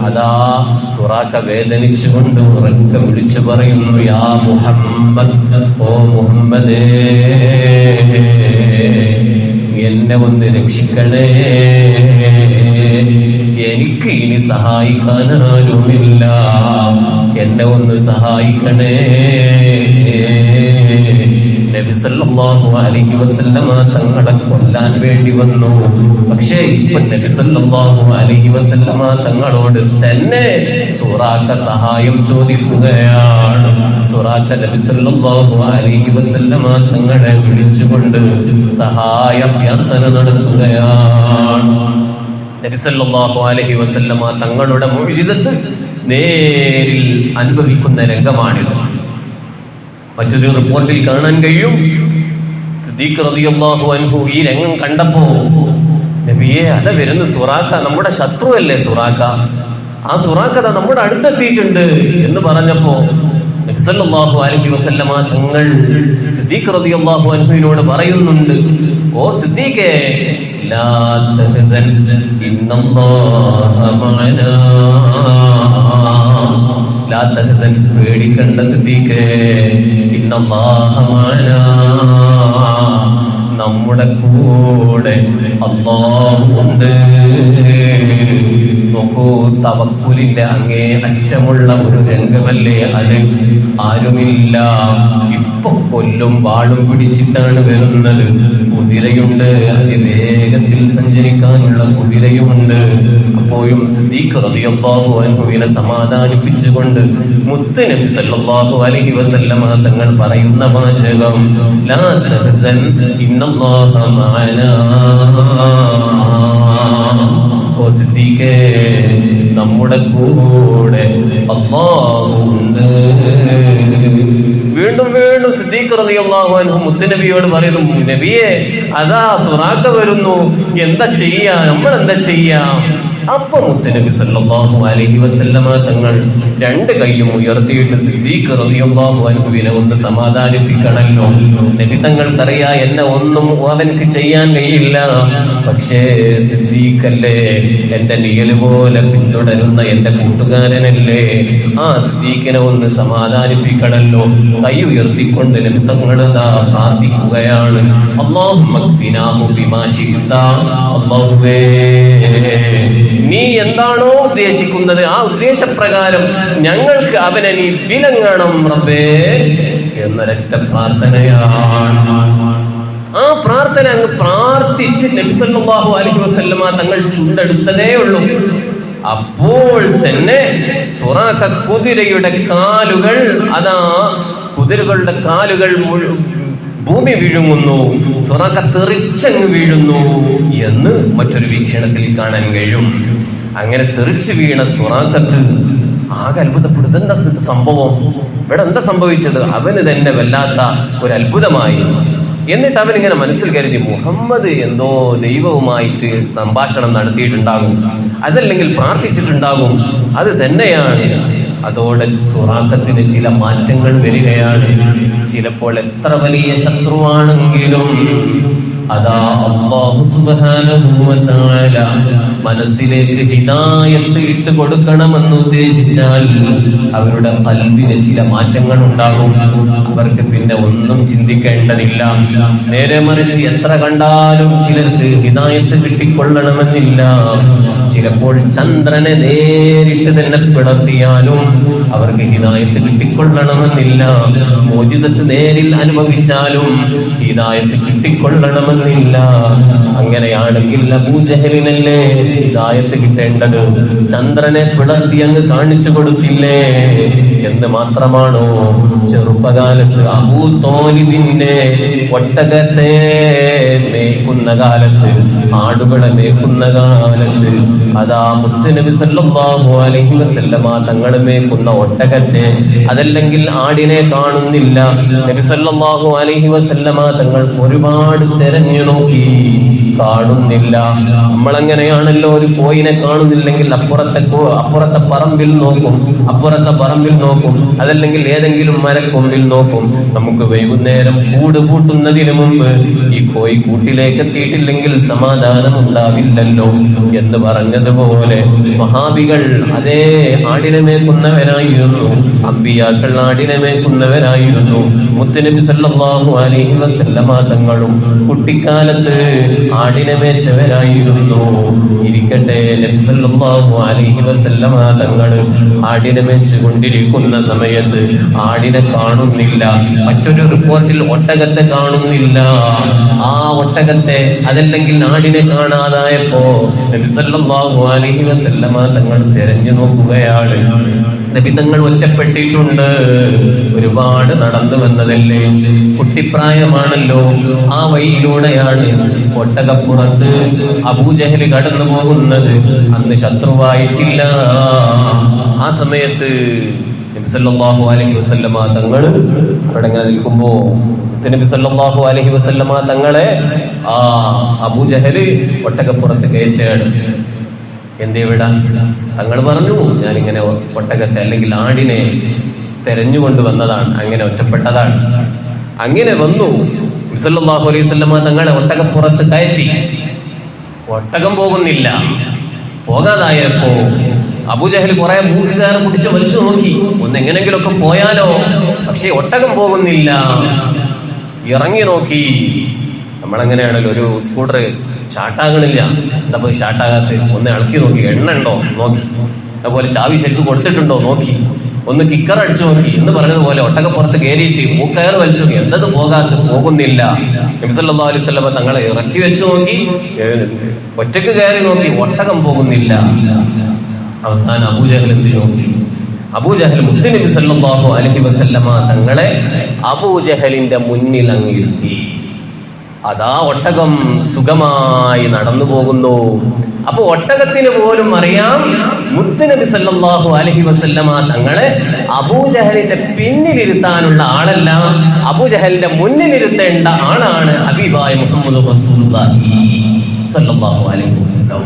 അതാ സുറാഖ വേദനിച്ചുകൊണ്ട് ഉറക്കെ വിളിച്ചു പറയുന്നു, യാ മുഹമ്മദ്, ഓ മുഹമ്മദേ, എന്നെ ഒന്ന് രക്ഷിക്കണേ, എനിക്ക് ഇനി സഹായിക്കാൻ ആരുമില്ല, എന്നെ ഒന്ന് സഹായിക്കണേ. നബി സല്ലല്ലാഹു അലൈഹി വസല്ലമ തങ്ങളെ കൊല്ലാൻ വേണ്ടി വന്നു. പക്ഷേ ഇപ്പൊ നബി സല്ലല്ലാഹു അലൈഹി വസല്ലമ തങ്ങളോട് തന്നെ സുറാഖ സഹായം ചോദിക്കുകയാണ്. സുറാഖ നബി സല്ലല്ലാഹു അലൈഹി വസല്ലമ തങ്ങളെ വിളിച്ചുകൊണ്ട് സഹായാഭ്യർത്ഥന നടത്തുകയാണ്. നബി സല്ലല്ലാഹു അലൈഹി വസല്ലമ തങ്ങളുടെ മുഅ്ജിസത്ത് നേരിൽ അനുഭവിക്കുന്ന രംഗമാണിത്. മറ്റൊരു റിപ്പോർട്ടിൽ കാണാൻ കഴിയും, സിദ്ദീഖ് റളിയല്ലാഹു അൻഹു ഈ രംഗം കണ്ടപ്പോ, നബിയെ, അല്ല വരുന്ന സുറാഖ, നമ്മുടെ ശത്രുവല്ലേ സുറാഖ, ആ സുറാഖ നമ്മുടെ അടുത്തെത്തിയിട്ടുണ്ട് എന്ന് പറഞ്ഞപ്പോ നബി സല്ലല്ലാഹു അലൈഹി വസല്ലമ തങ്ങൾ സിദ്ദീഖ് റളിയല്ലാഹു അൻഹുവിനോട് പറയുന്നുണ്ട്, ഓ സിദ്ദീഖേ, ലാ തഹ്സൻ ഇന്നല്ലാഹ മഅനാ, ലാ തഹ്സൻ, പേടിക്കണ്ട സിദ്ദീഖേ, ഇന്നല്ലാഹ മഅനാ, നമ്മുടെ കൂടെ അല്ലാഹു ഉണ്ട്. നോക്കൂ, തവക്കുലിന്റെ അങ്ങേ അറ്റമുള്ള ഒരു രംഗമല്ലേ അത്. ആരുമില്ല, ഇപ്പൊ കൊല്ലും വാളും പിടിച്ചിട്ടാണ് വരുന്നത്. കുതിരയുണ്ട്, അതിവേഗത്തിൽ സഞ്ചരിക്കാനുള്ള കുതിരയുമുണ്ട്. അപ്പോഴും സിദ്ദീഖ് റളിയല്ലാഹു അൻഹുവിനെ സമാധാനിപ്പിച്ചുകൊണ്ട് മുത്ത് നബി സല്ലല്ലാഹു അലൈഹി വസല്ലമ തങ്ങൾ പറയുന്ന വാചകം, ലാ തഹ്സൻ ഇന്നല്ലാഹ മഅനാ, ഓ സിദ്ദീഖേ, നമ്മുടെ കൂടെ അല്ലാഹു ഉണ്ട്. വീണ്ടും വീണ്ടും സിദ്ദീഖ് റളിയല്ലാഹു അൻഹു മുത്തുനബിയോട് പറയുന്നു, നബിയെ, അതാ സുറാഖ വരുന്നു, എന്താ ചെയ്യാ, നമ്മൾ എന്താ ചെയ്യാം? അപ്പൊ മുത്തുനബി സല്ലല്ലാഹു അലൈഹി വസല്ലമ തങ്ങൾ രണ്ട് കൈയും ഉയർത്തിയിട്ട് സിദ്ദീഖ് റളിയല്ലാഹു അൻഹുവിനെ ഒന്ന് സമാധാനിപ്പിക്കണല്ലോ. നബി തങ്ങൾക്കറിയാ എന്നെ ഒന്നും അവനക്ക് ചെയ്യാൻ കഴിയില്ല. പക്ഷേ സിദ്ദീഖല്ലേ, എന്റെ നിഴല് പോലെ പിന്തുടരുന്ന എന്റെ കൂട്ടുകാരനല്ലേ, ആ സിദ്ദീഖിനെ ഒന്ന് സമാധാനിപ്പിക്കണല്ലോ. കൈ ഉയർത്തിക്കൊണ്ട് നബി തങ്ങൾ പ്രാർത്ഥിക്കുകയാണ്, അല്ലാഹുമ്മ ക്ഫിനാഹു ബിമാ ശിഅ്ത, അല്ലാഹുവേ, നീ എന്താണോ ഉദ്ദേശിക്കുന്നത് ആ ഉദ്ദേശപ്രകാരം ഞങ്ങൾക്ക് അവനെ നീ വിലങ്ങണം റബ്ബേ എന്നൊരൊറ്റ പ്രാർത്ഥനയാണ്. ആ പ്രാർത്ഥന അങ്ങ് പ്രാർത്ഥിച്ച് നബി സല്ലല്ലാഹു അലൈഹി വസല്ലമ തങ്ങൾ ചുണ്ടെടുത്തതേ ഉള്ളൂ. അപ്പോൾ തന്നെ സുറാഖ കുതിരയുടെ കാലുകൾ, അതാ കുതിരകളുടെ കാലുകൾ ഭൂമി വീഴുങ്ങുന്നു, സുറാഖ തെറിച്ചങ്ങ് വീഴുന്നു എന്ന് മറ്റൊരു വീക്ഷണത്തിൽ കാണാൻ കഴിയും. അങ്ങനെ തെറിച്ചു വീണ സുറാഖത്ത് ആകെ അത്ഭുതപ്പെടും, എന്താ സംഭവം, ഇവിടെ എന്താ സംഭവിച്ചത്? അവന് തന്നെ വല്ലാത്ത ഒരു അത്ഭുതമായി. എന്നിട്ട് അവൻ ഇങ്ങനെ മനസ്സിൽ കരുതി, മുഹമ്മദ് എന്തോ ദൈവവുമായിട്ട് സംഭാഷണം നടത്തിയിട്ടുണ്ടാകും, അതല്ലെങ്കിൽ പ്രാർത്ഥിച്ചിട്ടുണ്ടാകും, അത് തന്നെയാണ്. അതോടെ സുറാഖത്തിന് ചില മാറ്റങ്ങൾ വരികയാണ്. ചിലപ്പോൾ എത്ര വലിയ ശത്രുവാണെങ്കിലും അതാ അല്ലാഹു സുബ്ഹാനഹു വ തആല മനസ്സിലേക്ക് ഹിദായത്ത് ഇട്ട് കൊടുക്കണമെന്ന് ഉദ്ദേശിച്ചാൽ അവരുടെ ഖൽബിന് ചില മാറ്റങ്ങൾ ഉണ്ടാകും. അവർക്ക് പിന്നെ ഒന്നും ചിന്തിക്കേണ്ടതില്ല. നേരെ മറിച്ച് എത്ര കണ്ടാലും ചിലർക്ക് ഹിദായത്ത് കിട്ടിക്കൊള്ളണമെന്നില്ല. ചിലപ്പോൾ ചന്ദ്രനെ നേരിട്ട് തന്നെ പിളർത്തിയാലും അവർക്ക് ഹിദായത്ത് കിട്ടിക്കൊള്ളണമെന്നില്ല. മോചിതത്ത് നേരിൽ അനുഭവിച്ചാലും ഹിദായത്ത് കിട്ടിക്കൊള്ളണമെന്നില്ല. അങ്ങനെയാണെങ്കിൽ അബൂജഹലിനല്ലേ ഹിദായത്ത് കിട്ടേണ്ടത്? ചന്ദ്രനെ പിളർത്തി അങ്ങ് കാണിച്ചു കൊടുത്തില്ലേ എന്ന് മാത്രമാണോ? ചെറുപ്പകാലത്ത് അബൂ തോലിബിന്റെ ഒട്ടകത്തെ മേയ്ക്കുന്ന കാലത്ത്, ആടുകളെ മേയ്ക്കുന്ന കാലത്ത് അതാ മുത്തുനബി സല്ലല്ലാഹു അലൈഹി വസല്ലമ തങ്ങൾ മേക്കുന്ന ഒട്ടകത്തെ അതല്ലെങ്കിൽ ആടിനെ കാണുന്നില്ല. നബി സല്ലല്ലാഹു അലൈഹി വസല്ലമ തങ്ങൾ ഒരുപാട് തെരഞ്ഞു നോക്കി, കാണുന്നില്ല. നമ്മളെങ്ങനെയാണല്ലോ, ഒരു കോയിനെ കാണുന്നില്ലെങ്കിൽ അപ്പുറത്തെ പറമ്പിൽ നോക്കും, അതല്ലെങ്കിൽ ഏതെങ്കിലും മരക്കൊമ്പിൽ നോക്കും. നമുക്ക് വൈകുന്നേരം കൂട് കൂട്ടുന്നതിന് മുമ്പ് ഈ കോയി കൂട്ടിലേക്ക് എത്തിയിട്ടില്ലെങ്കിൽ സമാധാനം ഉണ്ടാവില്ലല്ലോ എന്ന് പറഞ്ഞതുപോലെ സ്വഹാബികൾ അതേ ആടിനെ മേക്കുന്നവരായിരുന്നു, അമ്പിയാക്കൾ ആടിനെ മേക്കുന്നവരായിരുന്നു. മുത്തുനബി സല്ലല്ലാഹു അലൈഹി വസല്ലമ തങ്ങളും കുട്ടിക്കാലത്ത് ആടിനെ മേച്ചവരായിരുന്നു. ഇരിക്കട്ടെ, നബി സല്ലല്ലാഹു അലൈഹി വസല്ലമ തങ്ങൾ ആടിനെ മേച്ചുകൊണ്ടിരിക്കുന്ന സമയത്ത് ആടിനെ കാണുന്നില്ല. മറ്റൊരു റിപ്പോർട്ടിൽ ഒട്ടകത്തെ കാണുന്നില്ല. ആ ഒട്ടകത്തെ അതല്ലെങ്കിൽ ആടിനെ കാണാതായപ്പോ നബി സല്ലല്ലാഹു അലൈഹി വസല്ലമ തങ്ങൾ തിരഞ്ഞു നോക്കുകയാണ്. നബി തങ്ങൾ ഒറ്റപ്പെട്ടിട്ടുണ്ട്, ഒരുപാട് നടന്നു വന്നതല്ലേ, കുട്ടിപ്രായമാണല്ലോ. ആ വഴിയിലൂടെയാണ് ഒട്ടകപ്പുറത്ത് അബൂജഹൽ കടന്നു പോകുന്നത്. അന്ന് ശത്രുവായിട്ടില്ല. ആ സമയത്ത് നബി സല്ലല്ലാഹു അലൈഹി വസല്ലമ തങ്ങൾ അവിടെ ഇങ്ങനെ നിൽക്കുമ്പോ നബി സല്ലല്ലാഹു അലൈഹി വസല്ലമ തങ്ങളെ ആ അബൂജഹൽ ഒട്ടകപ്പുറത്ത് കയറ്റാണ്. എന്തെവിടാ? തങ്ങൾ പറഞ്ഞു, ഞാനിങ്ങനെ ഒട്ടകത്തെ അല്ലെങ്കിൽ ആടിനെ തെരഞ്ഞുകൊണ്ട് വന്നതാണ്, അങ്ങനെ ഒറ്റപ്പെട്ടതാണ്. അങ്ങനെ വന്നു നബി സല്ലല്ലാഹു അലൈഹി വസല്ലമ തങ്ങളെ ഒട്ടകപ്പുറത്ത് കയറ്റി. ഒട്ടകം പോകുന്നില്ല. പോകാതായപ്പോ അബൂജഹൽ കുറെ മൂക്കുകാർ പിടിച്ച് വലിച്ചു നോക്കി, ഒന്ന് എങ്ങനെങ്കിലൊക്കെ പോയാലോ. പക്ഷെ ഒട്ടകം പോകുന്നില്ല. ഇറങ്ങി നോക്കി. നമ്മളെങ്ങനെയാണല്ലോ, ഒരു സ്കൂട്ടർ ഷാട്ടാകണില്ല, എന്താ പോയി ഷാട്ടാകാത്ത, ഒന്ന് ഇളക്കി നോക്കി, എണ്ണ ഉണ്ടോ നോക്കി, അതുപോലെ ചാവി ശരിക്കും കൊടുത്തിട്ടുണ്ടോ നോക്കി, ഒന്ന് കിക്കർ അടിച്ചു നോക്കി എന്ന് പറഞ്ഞതുപോലെ ഒട്ടകപ്പുറത്ത് കയറിയിട്ട് മൂക്കയർ വലിച്ചു നോക്കി, എന്തത് പോകുന്നില്ല. നബി സല്ലല്ലാഹു അലൈഹി വസല്ലം തങ്ങളെ ഇറക്കി വെച്ചു നോക്കി, ഒറ്റക്ക് കയറി നോക്കി, ഒട്ടകം പോകുന്നില്ല. അവസാനം അബൂജഹൽ എന്ത് നോക്കി? അബൂജഹൽ മുത്തുനബി സല്ലല്ലാഹു അലൈഹി വസല്ലമ തങ്ങളെ അബൂജഹലിന്റെ മുന്നിൽ അങ്ങിരുത്തി. അതാ ഒട്ടകം സുഖമായി നടന്നു പോകുന്നു. അപ്പൊ ഒട്ടകത്തിന് പോലും അറിയാം മുത്തുനബി സല്ലല്ലാഹു അലൈഹി വസല്ലമ തങ്ങളെ അബൂജഹലിന്റെ പിന്നിലിരുത്താനുള്ള ആളല്ല, അബൂജഹലിന്റെ മുന്നിലിരുത്തേണ്ട ആളാണ് ഹബീബായ മുഹമ്മദ് റസൂലുള്ളാഹി സ്വല്ലല്ലാഹു അലൈഹി വസല്ലം.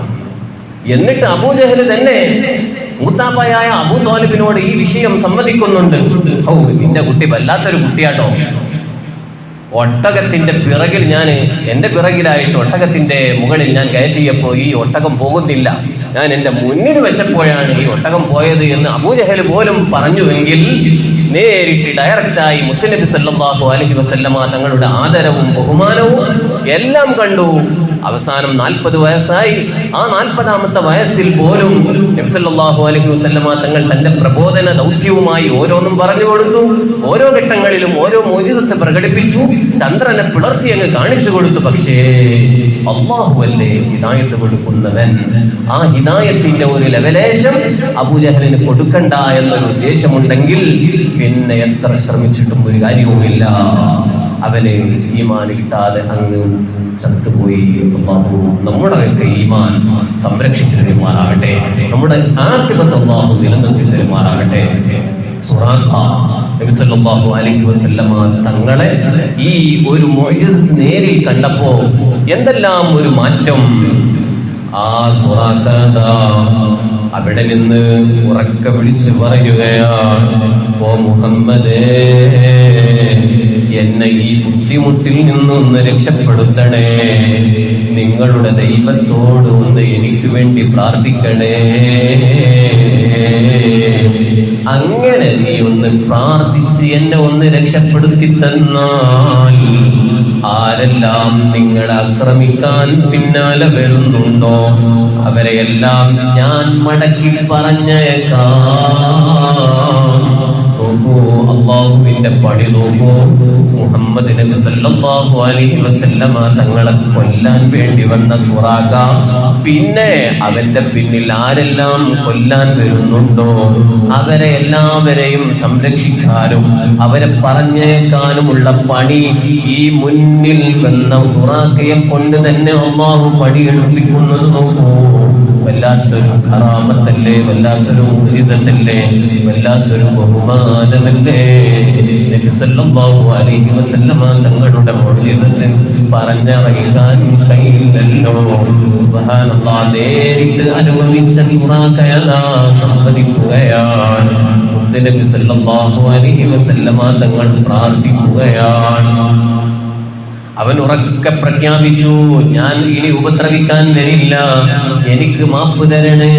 എന്നിട്ട് അബൂജഹൽ തന്നെ മൂത്താപ്പയായ അബൂ ത്വാലിബിനോട് ഈ വിഷയം സമ്മതിക്കുന്നുണ്ട്. ഓ, നിന്റെ കുട്ടി വല്ലാത്തൊരു കുട്ടിയാട്ടോ. ഒട്ടകത്തിന്റെ പിറകിൽ എന്റെ പിറകിലായിട്ട് ഒട്ടകത്തിന്റെ മുകളിൽ ഞാൻ കയറ്റിയപ്പോ ഈ ഒട്ടകം പോകുന്നില്ല. ഞാൻ എന്റെ മുന്നിൽ വെച്ചപ്പോഴാണ് ഈ ഒട്ടകം പോയത് എന്ന് അബൂജഹൽ പോലും പറഞ്ഞുവെങ്കിൽ നേരിട്ട് ഡയറക്റ്റായി മുത്തുനബി സല്ലല്ലാഹു അലൈഹി വസല്ലമ തങ്ങളുടെ ആദരവും ബഹുമാനവും എല്ലാം കണ്ടു. അവസാനം 40 വയസ്സായി. ആ 40ാമത്തെ വയസ്സിൽ പോലും നബി സല്ലല്ലാഹു അലൈഹി വസല്ലമ തങ്ങൾ തന്റെ പ്രബോധന ദൗത്യവുമായി ഓരോന്നും പറഞ്ഞു കൊടുത്തു. ഓരോ ഘട്ടങ്ങളിലും ഓരോ മോചിതത്തെ പ്രകടിപ്പിച്ചു. ചന്ദ്രനെ പിളർത്തി അങ്ങ് കാണിച്ചു കൊടുത്തു. പക്ഷേ അല്ലാഹു അല്ലേ ഹിദായത്ത് കൊടുക്കുന്നവൻ. ആ ഹിദായത്തിന്റെ ഒരു ലെവലേശം അബൂജഹലിന് കൊടുക്കണ്ട എന്നൊരു ഉദ്ദേശമുണ്ടെങ്കിൽ പിന്നെ എത്ര ശ്രമിച്ചിട്ടും ഒരു കാര്യവുമില്ല. അവന് ഈമാൻ കിട്ടാതെ അങ്ങ് ചത്തുപോയി. അല്ലാഹു നമ്മുടെയൊക്കെ ഈമാൻ സംരക്ഷിച്ചു തരുമാറാകട്ടെ. നമ്മുടെ ആഖിബത്ത് അല്ലാഹു നിലനിർത്തി തരുമാറാകട്ടെ. സുറാഖ നബി സല്ലല്ലാഹു അലൈഹി വസല്ലമ തങ്ങളെ ഈ ഒരു മുഅ്ജിസത്ത് നേരിൽ കണ്ടപ്പോ എന്തെല്ലാം ഒരു മാറ്റം. ആ സുറാഖ അവിടെ നിന്ന് ഉറക്കെ വിളിച്ചു പറയുകയാണ്, ഓ മുഹമ്മദേ, എന്നെ ഈ ബുദ്ധിമുട്ടിൽ നിന്നൊന്ന് രക്ഷപ്പെടുത്തണേ. നിങ്ങളുടെ ദൈവത്തോട് ഒന്ന് എനിക്ക് വേണ്ടി പ്രാർത്ഥിക്കണേ. അങ്ങനെ നീ ഒന്ന് പ്രാർത്ഥിച്ച് എന്നെ ഒന്ന് രക്ഷപ്പെടുത്തി തന്നാൽ ആരെല്ലാം നിങ്ങളെ ആക്രമിക്കാൻ പിന്നാലെ വരുന്നുണ്ടോ അവരെയെല്ലാം ഞാൻ മടക്കി പറഞ്ഞേക്കാം. നോക്കൂ, അല്ലാഹുവിന്റെ പണി നോക്കൂ. മുഹമ്മദ് നബി സല്ലല്ലാഹു അലൈഹി വസല്ലമ തങ്ങളെ കൊല്ലാൻ വേണ്ടി വന്ന സുറാഖ പിന്നെ അവന്റെ പിന്നിൽ ആരെല്ലാം കൊല്ലാൻ വരുന്നുണ്ടോ അവരെ എല്ലാവരെയും സംരക്ഷിക്കാനും അവരെ പറഞ്ഞേക്കാനുമുള്ള പണി ഈ മുന്നിൽ വന്ന സുറാഖയെ കൊണ്ട് തന്നെ അല്ലാഹു പണിയെടുപ്പിക്കുന്നത് നോക്കൂ. വല്ലാത്തൊരു കറാമത്തല്ലേ, വല്ലാത്തൊരു മുഅ്ജിസത്തല്ലേ, വല്ലാത്തൊരു ബഹുമാനമല്ലേ. നബി സല്ലല്ലാഹു അലൈഹി വസല്ലമ തങ്ങളുടെ മുഅ്ജിസത്ത് പറഞ്ഞറിയിക്കാൻ കഴിയില്ലല്ലോ. സുബ്ഹാനല്ലാഹ്, നേരിട്ട് അനുഭവിച്ച സുറാഖയതാ സംവദിക്കുകയാണ്. മുത്തുനബി സല്ലല്ലാഹു അലൈഹി വസല്ലമ തങ്ങൾ പ്രാർത്ഥിക്കുകയാണ്. അവൻ ഉറക്കെ പ്രഖ്യാപിച്ചു, ഞാൻ ഇനി ഉപദ്രവിക്കാൻ വരില്ല, എനിക്ക് മാപ്പ് തരണേ.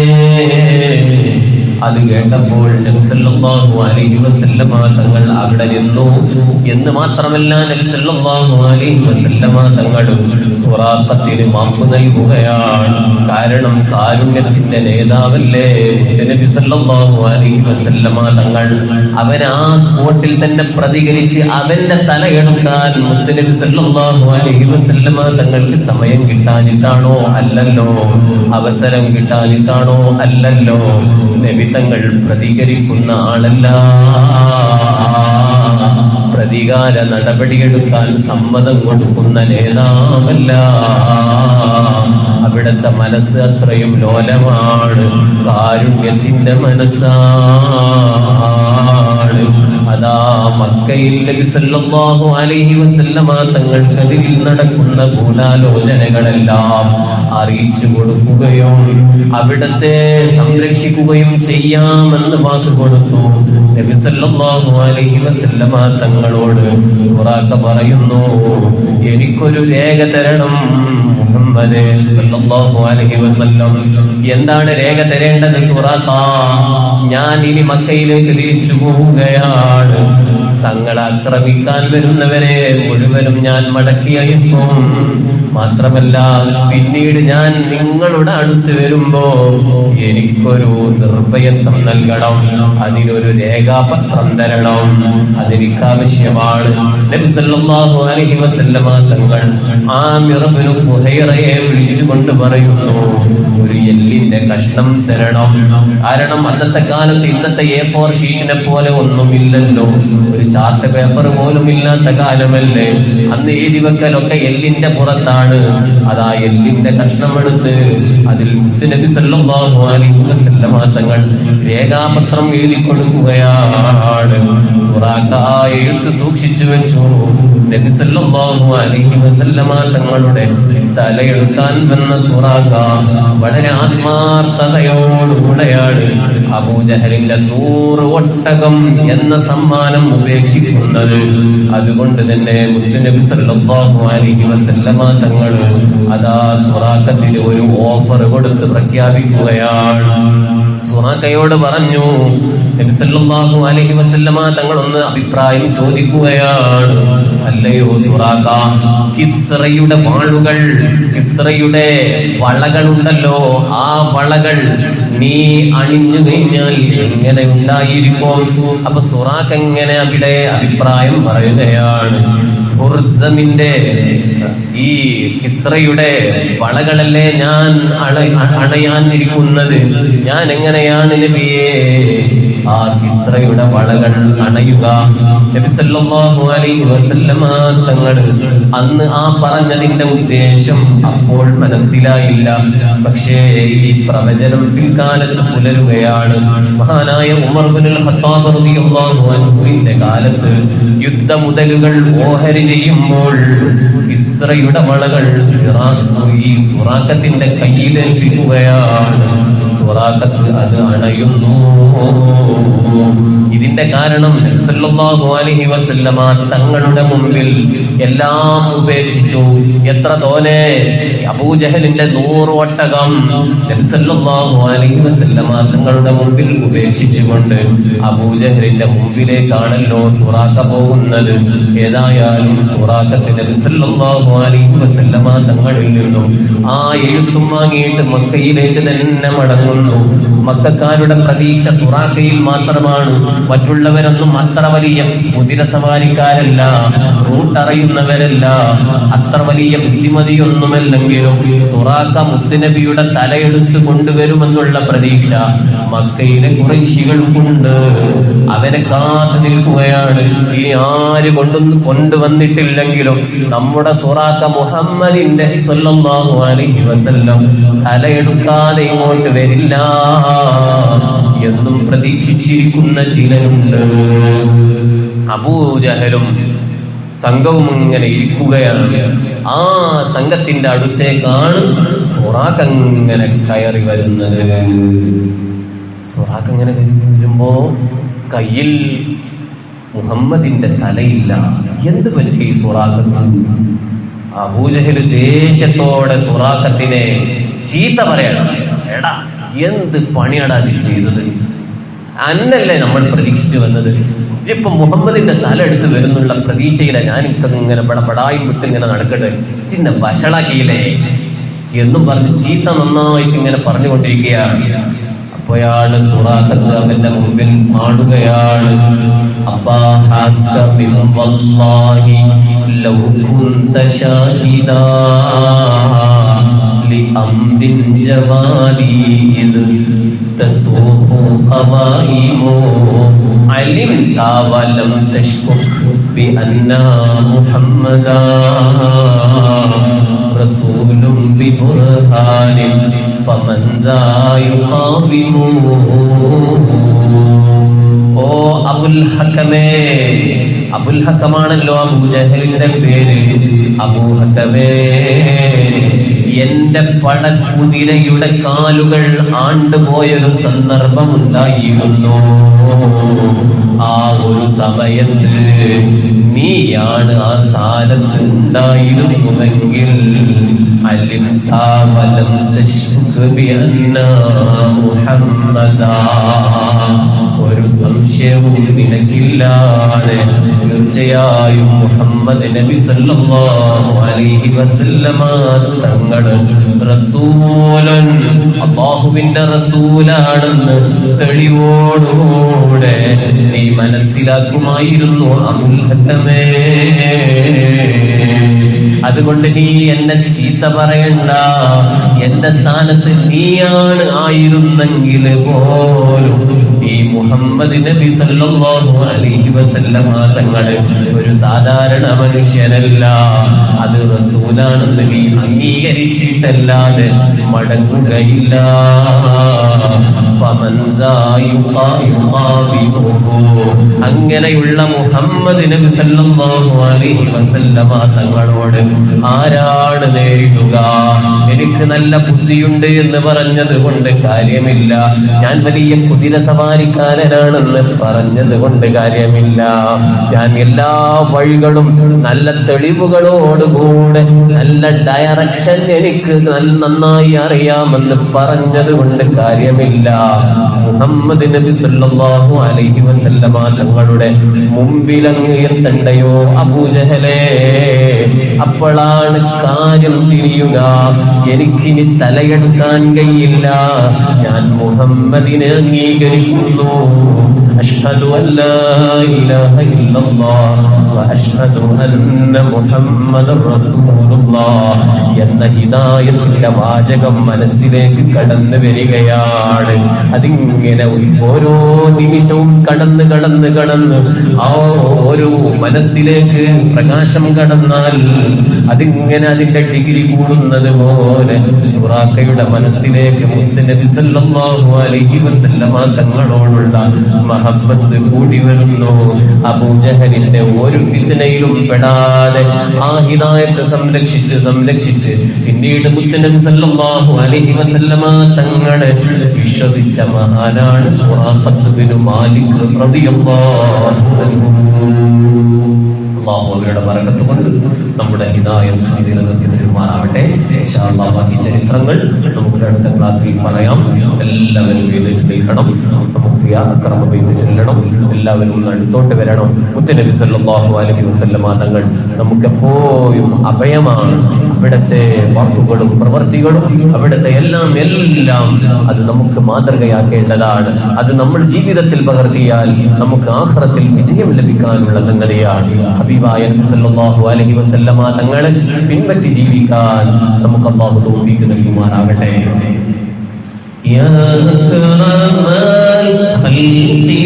അത് കേട്ടപ്പോൾ നബി സല്ലല്ലാഹു അലൈഹി വസല്ലമ തങ്ങൾ അവിടെ നിന്നു. എന്ന് മാത്രമല്ല, നബി സല്ലല്ലാഹു അലൈഹി വസല്ലമ തങ്ങൾ സുറാഖത്തിന് മാപ്പ് നൽകുകയാണ്. കാരണം കാരുണ്യത്തിന്റെ നേതാവല്ലേ നബി സല്ലല്ലാഹു അലൈഹി വസല്ലമ തങ്ങൾ. അവൻ ആ സ്പോട്ടിൽ തന്നെ പ്രതികരിച്ച് അവന്റെ തലയെടുക്കാൻ മുത്തുനബി സല്ലല്ലാഹു അലൈഹി വസല്ലമ തങ്ങൾക്ക് സമയം കിട്ടാനിട്ടാണോ? അല്ലല്ലോ. അവസരം കിട്ടാനിട്ടാണോ? അല്ലല്ലോ. നബി തങ്ങൾ പ്രതികരിക്കുന്ന ആളല്ല, പ്രതികാര നടപടിയെടുക്കാൻ സമ്മതം കൊടുക്കുന്ന നേതാവല്ല. അവിടുത്തെ മനസ്സ് അത്രയും ലോലമാണ്, കാരുണ്യത്തിന്റെ മനസ്സാണ്. അതാ മക്കയിൽ നബി സല്ലല്ലാഹു അലൈഹി വസല്ലമ തങ്ങൾക്കെതിരിൽ നടക്കുന്ന ഗൂഢാലോചനകളെല്ലാം അറിയിച്ചു കൊടുക്കുകയും അവിടത്തെ സംരക്ഷിക്കുകയും ചെയ്യാമെന്ന് വാക്ക് കൊടുത്തു. നബി സല്ലല്ലാഹു അലൈഹി വസല്ലമ തങ്ങളോട് സുറാഖ പറയുന്നു, എനിക്കൊരു രേഖ തരണം മുഹമ്മദ് സല്ലല്ലാഹു അലൈഹി വസല്ലം. എന്താണ് രേഖ തരേണ്ടത് സുറാഖ? ഞാൻ ഇനി മക്കയിലേക്ക് തിരിച്ചു പോവുകയാണ്. തങ്ങളെ ആക്രമിക്കാൻ വരുന്നവരെ മുഴുവനും ഞാൻ മടക്കി അയക്കും. മാത്രമല്ല, പിന്നീട് ഞാൻ നിങ്ങളുടെ അടുത്ത് വരുമ്പോ എനിക്കൊരു നിർഭയത്വം നൽകണം, അതിനൊരു രേഖാപത്രം തരണം, അതെനിക്ക് ആവശ്യമാണ്. നബി സല്ലല്ലാഹു അലൈഹി വസല്ലമ തങ്ങൾ ആമിർ ഇബ്നു ഫുഹൈറയെ വിളിച്ചുകൊണ്ട് പറയുന്നു, ഒരു എല്ലിന്റെ കഷ്ണം തരണം. കാരണം അന്നത്തെ കാലത്ത് ഇന്നത്തെ A4 ഷീറ്റിനെ പോലെ ഒന്നുമില്ലല്ലോ, ഒരു ചാർട്ട് പേപ്പർ പോലും ഇല്ലാത്ത കാലമല്ലേ. അന്ന് എഴുതി വെക്കലൊക്കെ എല്ലിന്റെ പുറത്താണ്. അതാ എല്ലിന്റെ കഷ്ണം എടുത്ത് അതിൽ മുത്തുനബി സല്ലല്ലാഹു അലൈഹി വസല്ലമ തങ്ങൾ രേഖാപത്രം എഴുതി കൊടുക്കുകയാണ്. സുറാഖ എഴുത്ത് സൂക്ഷിച്ചു വെച്ചു. നബി സല്ലല്ലാഹു അലൈഹി വസല്ലമ തങ്ങളുടെ തലയെടുക്കാൻ വന്ന സുറാഖ വളരെ ആത്മാർത്ഥതയോടുകൂടെയാണ് അബൂജഹലിന്റെ 100 ഒട്ടകം എന്ന സമ്മാനം ഉപേക്ഷിക്കുന്നത്. അതുകൊണ്ട് തന്നെ മുത്തുനബി സല്ലല്ലാഹു അലൈഹി വസല്ലമ തങ്ങൾ അതാ സുറാഖത്തിന് ഒരു ഓഫർ കൊടുത്ത് പ്രഖ്യാപിക്കുകയാണ്. സുറാഖയോട് പറഞ്ഞു, നബി സല്ലല്ലാഹു അലൈഹി വസല്ലമ തങ്ങൾ ഒന്ന് അഭിപ്രായം ചോദിക്കുകയാണ്. അല്ലയോ സുറാഖ, കിസ്റയുടെ വാളുകൾ, കിസ്റയുടെ വളകളുണ്ടല്ലോ, ആ വളകൾ നീ അണിഞ്ഞു കഴിഞ്ഞാൽ എങ്ങനെ ഉണ്ടായിരിക്കും? അപ്പൊ സുറാഖ എങ്ങനെ അവിടെ അഭിപ്രായം പറയുകയാണ്. ഹുർസമിന്റെ ഈ കിസ്റയുടെ വളകളല്ലേ ഞാൻ അണയാൻ ഇരിക്കുന്നത്, ഞാൻ എങ്ങനെയാണ് നബിയെ ആ കിസ്റയുടെ വളകൾ അണയുക? നബി സല്ലല്ലാഹു അലൈഹി വസല്ലമ തങ്ങൾ അന്ന് ആ പറഞ്ഞതിന്റെ ഉദ്ദേശം അപ്പോൾ മനസ്സിലായില്ല. പക്ഷേ ഈ പ്രവചനം പിൽക്കാലത്ത് പുലരുകയാണ്. മഹാനായ ഉമർ ഇബ്നുൽ ഖത്താബ് റളിയല്ലാഹു അൻഹുവിന്റെ കാലത്ത് യുദ്ധമുതലുകൾ ഓഹരി ചെയ്യുമ്പോൾ കിസ്റയുടെ വളകൾ ഈ സുറാഖത്തിന്റെ കയ്യിലേൽപ്പിക്കുകയാണ്. സുറാഖത്ത് അത് അണയുന്നു. ഇതിന്റെ കാരണം നബി സല്ലല്ലാഹു അലൈഹി വസല്ലമ തങ്ങളുടെ മുമ്പിൽ എല്ലാം ഉപേക്ഷിച്ചു. എത്ര തോനെ അബൂജഹലിന്റെ 100 ഒട്ടകം നബി സല്ലല്ലാഹു അലൈഹി വസല്ലമ തങ്ങളുടെ മുമ്പിൽ ഉപേക്ഷിച്ചുകൊണ്ട് അബൂജഹലിന്റെ മുമ്പിലേക്കാണല്ലോ സുറാഖ പോകുന്നത്. ഏതായാലും സുറാഖത്ത് നബി സല്ലല്ലാഹു അലൈഹി വസല്ലമ തങ്ങളിൽ നിന്നും ആ എഴുത്തും വാങ്ങിയിട്ട് മക്കയിലേക്ക് തന്നെ മടങ്ങുന്നു. മക്കക്കാരുടെ പ്രതീക്ഷ സുറാഖയിൽ മാത്രമാണ്. മറ്റുള്ളവരൊന്നും അത്ര വലിയ കുതിരസവാരിക്കാരല്ല, റൂട്ടറിയുന്നവരല്ല, അത്ര വലിയ ബുദ്ധിമതിയൊന്നുമല്ലെങ്കിലും സുറാഖ മുത്തുനബിയുടെ തലയെടുത്ത് കൊണ്ടുവരുമെന്നുള്ള പ്രതീക്ഷ മക്കയിലെ ഖുറൈശികൾക്കുണ്ട്. അവരെ കാത്തു നിൽക്കുകയാണ്. ഇനി ആര് കൊണ്ടുവന്നിട്ടില്ലെങ്കിലും നമ്മുടെ സുറാഖ മുഹമ്മദിന്റെ സ്വല്ലല്ലാഹു അലൈഹി വസല്ലം തലയെടുക്കാതെ ഇങ്ങോട്ട് വരില്ല എന്നും പ്രതീക്ഷിച്ചിരിക്കുന്ന ചിലരുണ്ട്. അബൂജഹലും സംഘവും ഇങ്ങനെ ഇരിക്കുകയാണ്. ആ സംഘത്തിന്റെ അടുത്തേക്കാണ് സുറാഖ് അങ്ങനെ കയറി വരുന്നത്. സുറാഖ് അങ്ങനെ വരുമ്പോ കയ്യിൽ മുഹമ്മദിന്റെ തലയില്ല. എന്ത് പറ്റി സുറാഖത്ത്? അബൂജഹൽ ദേഷ്യത്തോടെ സുറാഖത്തിനെ ചീത്ത പറയണം. എടാ, എന്ത് പണിയാടാ അതിൽ ചെയ്തത്? അന്നല്ലേ നമ്മൾ പ്രതീക്ഷിച്ചു വന്നത്? ഇപ്പൊ മുഹമ്മദിന്റെ തല എടുത്ത് വരുന്നുള്ള പ്രതീക്ഷയില്ല. ഞാൻ ഇങ്ങനെ ബടായും വിട്ട് ഇങ്ങനെ നടക്കട്ടെ, ചിന്ന വഷളാക്കിയില്ലേ എന്നും പറഞ്ഞ് ചീത്ത നന്നായിട്ട് ഇങ്ങനെ പറഞ്ഞുകൊണ്ടിരിക്കുകയാണ്. അപ്പോഴാണ് സുറാഖത്ത് അവന്റെ മുമ്പിൽ പാടുകയാണ്, علمت ولم تشكك بأن محمدا رسول ببرهان فمن ذا يقاوم. ഓ അബുൽ ഹക്കമേ, അബുൽ ഹക്കമാണല്ലോ അബൂജഹലിന്റെ പേര്. അബൂ ഹക്കമേ, എന്റെ പടക്കുതിരയുടെ കാലുകൾ ആണ്ടുപോയൊരു സന്ദർഭമുണ്ടായിരുന്നു. ആ ഒരു സമയത്ത് നീയാണ് ആ സ്ഥാനത്ത് ഉണ്ടായിരുന്നുവെങ്കിൽ ഒരു സംശയവും നിനക്കില്ലാതെ തീർച്ചയായും മുഹമ്മദ് നബി സല്ലല്ലാഹു അലൈഹി വസല്ലമ തങ്ങൾ റസൂലൻ, അല്ലാഹുവിന്റെ റസൂലാണെന്ന് തെളിവോടുകൂടെ നീ മനസ്സിലാക്കുമായിരുന്നു അബുൽ ഹക്കമേ. അതുകൊണ്ട് നീ എന്നെ ചീത്ത പറയണ്ട. എന്റെ സ്ഥാനത്ത് നീയാണ് ആയിരുന്നെങ്കിൽ പോലും ഈ മുഹമ്മദ് നബി സല്ലല്ലാഹു അലൈഹി വസല്ലമ തങ്ങൾ ഒരു സാധാരണ മനുഷ്യനല്ല, അത് റസൂലാണെന്ന് നീ അംഗീകരിച്ചിട്ടല്ലാതെ മടങ്ങുകയില്ല. അങ്ങനെയുള്ള മുഹമ്മദ് നബി സല്ലല്ലാഹു അലൈഹി വസല്ലമ തങ്ങളോട് ആരാണ് നേരിടുക? എനിക്ക് നല്ല ബുദ്ധിയുണ്ട് എന്ന് പറഞ്ഞത് കൊണ്ട് കാര്യമില്ല, ഞാൻ വലിയ കുതിര സവാരിക്കാരനാണെന്ന് പറഞ്ഞത് കൊണ്ട് കാര്യമില്ല, ഞാൻ എല്ലാ വഴികളും നല്ല തെളിവുകളോടുകൂടെ നല്ല ഡയറക്ഷൻ എനിക്ക് നന്നായി അറിയാമെന്ന് പറഞ്ഞത് കൊണ്ട് കാര്യമില്ല. മുഹമ്മദ് നബി സല്ലല്ലാഹു അലൈഹി വസല്ലമ തങ്ങളുടെ മുമ്പിൽ അങ്ങ് എത്തണ്ടയോ അബൂജഹലേ? അപ്പോഴാണ് കാര്യം തിരിയുക. എനിക്കിനി തലയെടുക്കാൻ കഴിയില്ല, ഞാൻ മുഹമ്മദിനെ അംഗീകരിക്കുന്നു. അഷ്ഹദു അല്ലാ ഇലാഹ ഇല്ലല്ലാഹ് വ അഷ്ഹദു അന്ന മുഹമ്മദർ റസൂലുള്ളാഹ് എന്ന ഹിദായത്തിന്റെ വാചകം മനസ്സിലേക്ക് കടന്നു വരികയാണ്. അതിങ്ങനെ ഓരോ നിമിഷവും കടന്ന് കടന്ന് കടന്ന് ആ ഓരോ മനസ്സിലേക്ക് പ്രകാശം കടന്നാൽ അതിങ്ങനെ അതിന്റെ ഡിഗ്രി കൂടുന്നത് പോലെ സുറാഖയുടെ മനസ്സിലേക്ക് മുത്തുനബി സല്ലല്ലാഹു അലൈഹി വസല്ലമ തങ്ങളോടുള്ള മഹബ്ബത്ത് കൂടി വരുന്നു. അബൂജഹലിന്റെ ഒരു ഫിത്നയിലും പെടാതെ ആ ഹിദായത്ത് സംരക്ഷിച്ച് പിന്നീട് മുത്തുനബി സല്ലല്ലാഹു അലൈഹി വസല്ലമ തങ്ങളെ വിശ്വസിച്ച മഹാനാണ് സുറാഖത്ത് ബിൻ മാലിക് റളിയല്ലാഹു അൻഹു. അള്ളാഹു അവരുടെ ബറക്കത്ത് കൊണ്ട് നമ്മുടെ ഹിദായത്ത് നിലനിർത്തി തരുമാറാവട്ടെ. ഇൻഷാ അല്ലാഹ് ബാക്കി ചരിത്രങ്ങൾ നമുക്ക് അടുത്ത ക്ലാസ്സിൽ പറയാം. എല്ലാവരും എഴുന്നേറ്റ് നിൽക്കണം. നമുക്ക് യാ അക്രമ ബൈത്ത് ചൊല്ലണം. എല്ലാവരും ഒന്ന് അടുത്തോട്ട് വരണം. മുത്തുനബി സല്ലല്ലാഹു അലൈഹി വസല്ലമ തങ്ങൾ നമുക്കെപ്പോഴും അഭയമാണ്. അവിടുത്തെ വാക്കുകളും പ്രവർത്തികളും അവിടുത്തെ എല്ലാം അത് നമുക്ക് മാതൃകയാക്കേണ്ടതാണ്. അത് നമ്മൾ ജീവിതത്തിൽ പകർത്തിയാൽ നമുക്ക് ആഖിറത്തിൽ വിജയം ലഭിക്കാനുള്ള സംഗതിയാണ്. ഹബീബായ നബി സല്ലല്ലാഹു അലൈഹി വസല്ലമ തങ്ങളെ പിൻപറ്റി ജീവിക്കാൻ നമുക്ക് അല്ലാഹു തൗഫീഖ് നൽകുമാറാകട്ടെ. യാ അക്രമൽ ഖൽഖി